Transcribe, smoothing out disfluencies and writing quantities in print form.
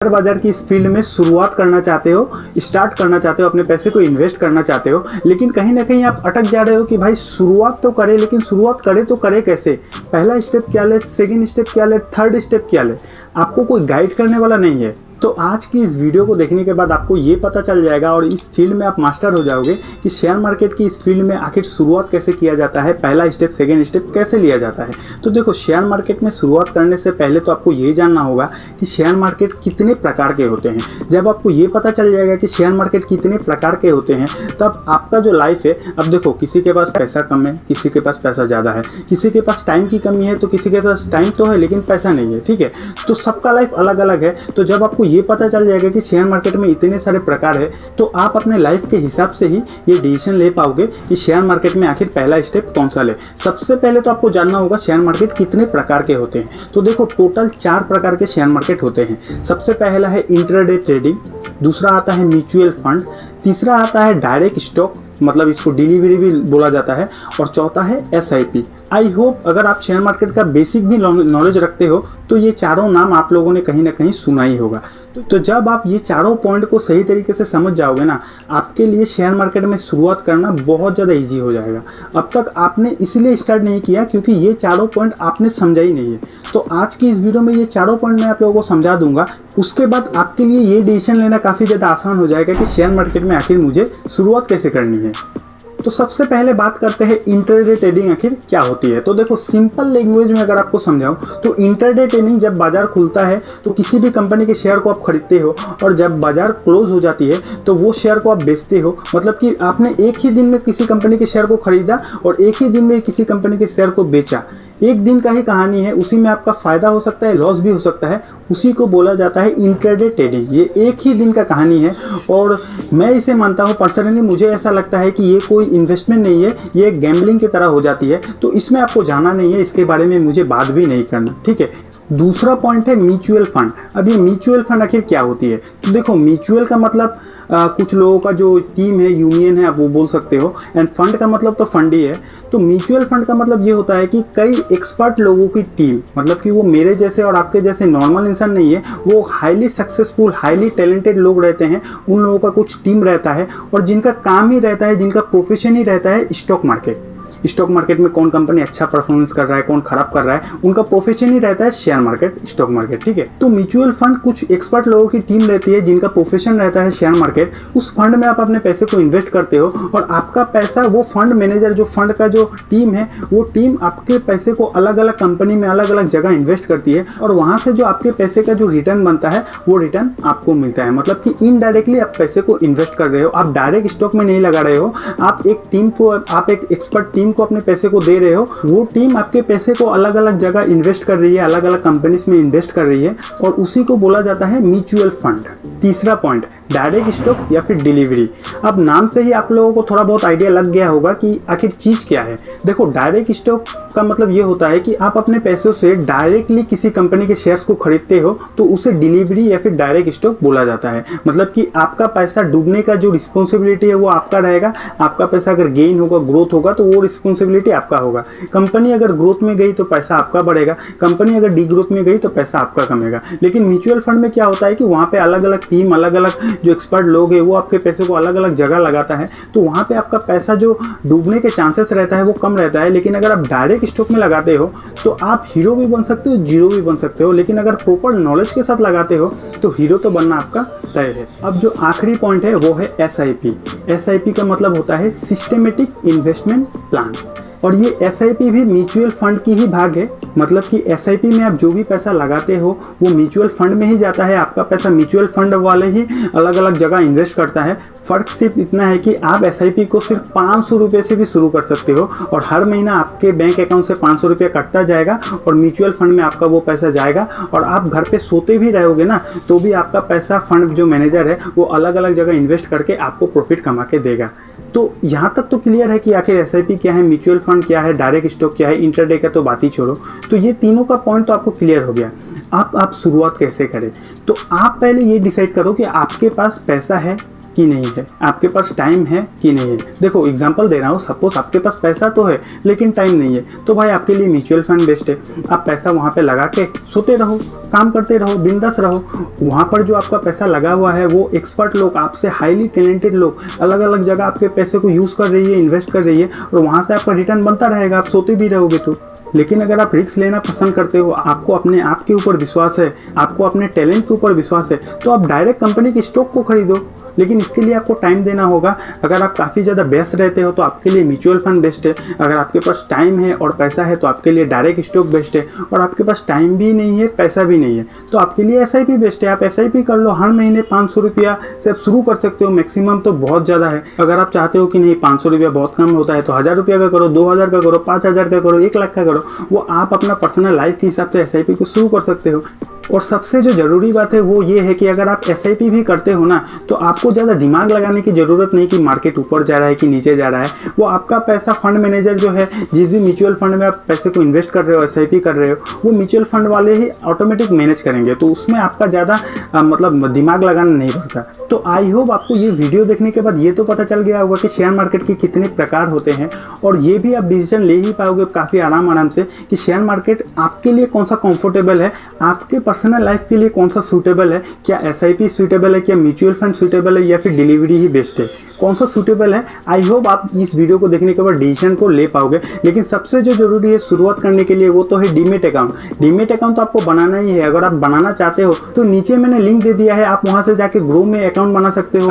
Share बाजार की इस फील्ड में शुरुआत करना चाहते हो, स्टार्ट करना चाहते हो, अपने पैसे को इन्वेस्ट करना चाहते हो, लेकिन कहीं ना कहीं आप अटक जा रहे हो कि भाई शुरुआत तो करें, लेकिन शुरुआत करें तो करें कैसे, पहला स्टेप क्या ले, सेकंड स्टेप क्या ले, थर्ड स्टेप क्या ले। आपको कोई गाइड करने वाला नहीं है। तो आज की इस वीडियो को देखने के बाद आपको ये पता चल जाएगा और इस फील्ड में आप मास्टर हो जाओगे कि शेयर मार्केट की इस फील्ड में आखिर शुरुआत कैसे किया जाता है, पहला स्टेप सेकंड स्टेप कैसे लिया जाता है। तो देखो, शेयर मार्केट में शुरुआत करने से पहले तो आपको ये जानना होगा कि शेयर मार्केट कितने प्रकार के होते हैं। जब आपको ये पता चल जाएगा कि शेयर मार्केट कितने प्रकार के होते हैं, तब आपका जो लाइफ है, अब देखो किसी के पास पैसा कम है, किसी के पास पैसा ज़्यादा है, किसी के पास टाइम की कमी है, तो किसी के पास टाइम तो है लेकिन पैसा नहीं है, ठीक है। तो सबका लाइफ अलग अलग है। तो जब आपको ये पता चल जाएगा कि शेयर मार्केट में इतने सारे प्रकार है, तो आप अपने लाइफ के हिसाब से ही ये डिसीजन ले पाओगे कि शेयर मार्केट में आखिर पहला स्टेप कौन सा ले। सबसे पहले तो आपको जानना होगा शेयर मार्केट कितने प्रकार के होते हैं। तो देखो, टोटल 4 प्रकार के शेयर मार्केट होते हैं। सबसे पहला है इंट्राडे ट्रेडिंग, दूसरा आता है म्यूचुअल फंड, तीसरा आता है डायरेक्ट स्टॉक, मतलब इसको डिलीवरी भी बोला जाता है, और चौथा है SIP। आई होप अगर आप शेयर मार्केट का बेसिक भी नॉलेज रखते हो तो ये चारों नाम आप लोगों ने कहीं ना कहीं सुना ही होगा। तो जब आप ये चारों पॉइंट को सही तरीके से समझ जाओगे ना, आपके लिए शेयर मार्केट में शुरुआत करना बहुत ज़्यादा इजी हो जाएगा। अब तक आपने इसलिए स्टार्ट नहीं किया क्योंकि ये चारों पॉइंट आपने समझा ही नहीं है। तो आज की इस वीडियो में ये चारों पॉइंट मैं आप लोगों को समझा दूंगा। उसके बाद आपके लिए ये डिसीजन लेना काफ़ी ज़्यादा आसान हो जाएगा कि शेयर मार्केट में आखिर मुझे शुरुआत कैसे करनी है। तो सबसे पहले बात करते हैं इंट्राडे ट्रेडिंग आखिर क्या होती है। तो देखो, सिंपल लैंग्वेज में अगर आपको समझाऊं तो इंट्राडे ट्रेडिंग, जब बाजार खुलता है तो किसी भी कंपनी के शेयर को आप खरीदते हो, और जब बाजार क्लोज हो जाती है तो वो शेयर को आप बेचते हो। मतलब कि आपने एक ही दिन में किसी कंपनी के शेयर को खरीदा और एक ही दिन में किसी कंपनी के शेयर को बेचा। एक दिन का ही कहानी है, उसी में आपका फ़ायदा हो सकता है, लॉस भी हो सकता है। उसी को बोला जाता है इंट्राडे ट्रेडिंग। ये एक ही दिन का कहानी है और मैं इसे मानता हूँ, पर्सनली मुझे ऐसा लगता है कि ये कोई इन्वेस्टमेंट नहीं है, ये एक गैम्बलिंग की तरह हो जाती है। तो इसमें आपको जाना नहीं है, इसके बारे में मुझे बात भी नहीं करना, ठीक है। दूसरा पॉइंट है म्यूचुअल फंड। अब ये म्यूचुअल फंड आखिर क्या होती है। तो देखो, म्यूचुअल का मतलब कुछ लोगों का जो टीम है, यूनियन है, आप वो बोल सकते हो, एंड फंड का मतलब तो फंड ही है। तो म्यूचुअल फंड का मतलब ये होता है कि कई एक्सपर्ट लोगों की टीम, मतलब कि वो मेरे जैसे और आपके जैसे नॉर्मल इंसान नहीं है, वो हाईली सक्सेसफुल, हाईली टैलेंटेड लोग रहते हैं। उन लोगों का कुछ टीम रहता है और जिनका काम ही रहता है, जिनका प्रोफेशन ही रहता है स्टॉक मार्केट। स्टॉक मार्केट में कौन कंपनी अच्छा परफॉर्मेंस कर रहा है, कौन खराब कर रहा है, उनका प्रोफेशन ही रहता है शेयर मार्केट, स्टॉक मार्केट, ठीक है। तो म्यूचुअल फंड कुछ एक्सपर्ट लोगों की टीम रहती है जिनका प्रोफेशन रहता है शेयर मार्केट। उस फंड में आप अपने पैसे को इन्वेस्ट करते हो और आपका पैसा, वो फंड मैनेजर, जो फंड का जो टीम है, वो टीम आपके पैसे को अलग अलग कंपनी में अलग अलग जगह इन्वेस्ट करती है और वहाँ से जो आपके पैसे का जो रिटर्न बनता है, वो रिटर्न आपको मिलता है। मतलब कि इनडायरेक्टली आप पैसे को इन्वेस्ट कर रहे हो, आप डायरेक्ट स्टॉक में नहीं लगा रहे हो। आप एक टीम को, आप एक एक्सपर्ट टीम को अपने पैसे को दे रहे हो, वो टीम आपके पैसे को अलग अलग जगह इन्वेस्ट कर रही है, अलग अलग कंपनीज में इन्वेस्ट कर रही है, और उसी को बोला जाता है म्यूचुअल फंड। तीसरा पॉइंट, डायरेक्ट स्टॉक या फिर डिलीवरी। अब नाम से ही आप लोगों को थोड़ा बहुत आइडिया लग गया होगा कि आखिर चीज़ क्या है। देखो, डायरेक्ट स्टॉक का मतलब ये होता है कि आप अपने पैसों से डायरेक्टली किसी कंपनी के शेयर्स को खरीदते हो, तो उसे डिलीवरी या फिर डायरेक्ट स्टॉक बोला जाता है। मतलब कि आपका पैसा डूबने का जो रिस्पॉन्सिबिलिटी है वो आपका रहेगा। आपका पैसा अगर गेन होगा, ग्रोथ होगा, तो वो रिस्पॉन्सिबिलिटी आपका होगा। कंपनी अगर ग्रोथ में गई तो पैसा आपका बढ़ेगा, कंपनी अगर डी ग्रोथ में गई तो पैसा आपका कमेगा। लेकिन म्यूचुअल फंड में क्या होता है कि वहाँ पे अलग अलग टीम, अलग अलग जो एक्सपर्ट लोग हैं, वो आपके पैसे को अलग अलग जगह लगाता है। तो वहाँ पे आपका पैसा जो डूबने के चांसेस रहता है वो कम रहता है। लेकिन अगर आप डायरेक्ट स्टॉक में लगाते हो तो आप हीरो भी बन सकते हो, जीरो भी बन सकते हो। लेकिन अगर प्रॉपर नॉलेज के साथ लगाते हो तो हीरो तो बनना आपका तय है। अब जो आखिरी पॉइंट है वो है SIP। SIP का मतलब होता है सिस्टेमेटिक इन्वेस्टमेंट प्लान, और ये SIP भी म्यूचुअल फंड की ही भाग है। मतलब कि SIP में आप जो भी पैसा लगाते हो वो म्यूचुअल फंड में ही जाता है। आपका पैसा म्यूचुअल फंड वाले ही अलग अलग जगह इन्वेस्ट करता है। फ़र्क सिर्फ इतना है कि आप SIP को सिर्फ 500 रुपये से भी शुरू कर सकते हो और हर महीना आपके बैंक अकाउंट से 500 रुपये कटता जाएगा और म्यूचुअल फंड में आपका वो पैसा जाएगा। और आप घर पे सोते भी रहोगे ना, तो भी आपका पैसा फंड जो मैनेजर है वो अलग अलग जगह इन्वेस्ट करके आपको प्रॉफिट कमा के देगा। तो यहाँ तक तो क्लियर है कि आखिर SIP क्या है, म्यूचुअल फंड क्या है, डायरेक्ट स्टॉक क्या है, इंट्राडे का तो बात ही छोड़ो। तो ये तीनों का पॉइंट तो आपको क्लियर हो गया। आप शुरुआत कैसे करें। तो आप पहले ये डिसाइड करो कि आपके पास पैसा है कि नहीं है, आपके पास टाइम है कि नहीं है। देखो एग्जांपल दे रहा हूँ, सपोज आपके पास पैसा तो है लेकिन टाइम नहीं है, तो भाई आपके लिए म्यूचुअल फंड बेस्ट है। आप पैसा वहाँ पे लगा के सोते रहो, काम करते रहो, बिंदास रहो। वहाँ पर जो आपका पैसा लगा हुआ है वो एक्सपर्ट लोग, आपसे हाईली टैलेंटेड लोग अलग अलग जगह आपके पैसे को यूज़ कर रही है, इन्वेस्ट कर रही है, और वहाँ से आपका रिटर्न बनता रहेगा, आप सोते भी रहोगे तो। लेकिन अगर आप रिस्क लेना पसंद करते हो, आपको अपने आप के ऊपर विश्वास है, आपको अपने टैलेंट के ऊपर विश्वास है, तो आप डायरेक्ट कंपनी के स्टॉक को खरीदो। लेकिन इसके लिए आपको टाइम देना होगा। अगर आप काफ़ी ज़्यादा व्यस्त रहते हो तो आपके लिए म्यूचुअल फंड बेस्ट है। अगर आपके पास टाइम है और पैसा है तो आपके लिए डायरेक्ट स्टॉक बेस्ट है। और आपके पास टाइम भी नहीं है, पैसा भी नहीं है, तो आपके लिए SIP बेस्ट है। आप SIP कर लो, हर महीने 500 रुपया से आप शुरू कर सकते हो, मैक्सिमम तो बहुत ज़्यादा है। अगर आप चाहते हो कि नहीं 500 रुपया बहुत कम होता है तो 1000 रुपया का करो, 2000 का करो, 5000 का करो, 1 लाख का करो, वो आप अपना पर्सनल लाइफ के हिसाब से SIP को शुरू कर सकते हो। और सबसे जो ज़रूरी बात है वो ये है कि अगर आप SIP भी करते हो ना, तो आपको ज़्यादा दिमाग लगाने की ज़रूरत नहीं कि मार्केट ऊपर जा रहा है कि नीचे जा रहा है। वो आपका पैसा फंड मैनेजर जो है, जिस भी म्यूचुअल फंड में आप पैसे को इन्वेस्ट कर रहे हो, SIP कर रहे हो, वो म्यूचुअल फंड वाले ही ऑटोमेटिक मैनेज करेंगे, तो उसमें आपका ज़्यादा मतलब दिमाग लगाना नहीं पड़ता। तो आई होप आपको ये वीडियो देखने के बाद ये तो पता चल गया होगा कि शेयर मार्केट के कितने प्रकार होते हैं, और ये भी आप डिसीजन ले ही पाओगे काफ़ी आराम से कि शेयर मार्केट आपके लिए कौन सा कंफर्टेबल है, आपके पर्सनल लाइफ के लिए कौन सा सूटेबल है, क्या SIP सूटेबल है, क्या म्यूचुअल फंड सूटेबल है, या फिर डिलीवरी ही बेस्ट है, कौन सा सूटेबल है। आई होप आप इस वीडियो को देखने के बाद डिसीजन को ले पाओगे। लेकिन सबसे जो जरूरी है शुरुआत करने के लिए वो तो है डीमेट अकाउंट। डीमेट अकाउंट तो आपको बनाना ही है। अगर आप बनाना चाहते हो तो नीचे मैंने लिंक दे दिया है, आप वहाँ से जाके ग्रो में अकाउंट बना सकते हो।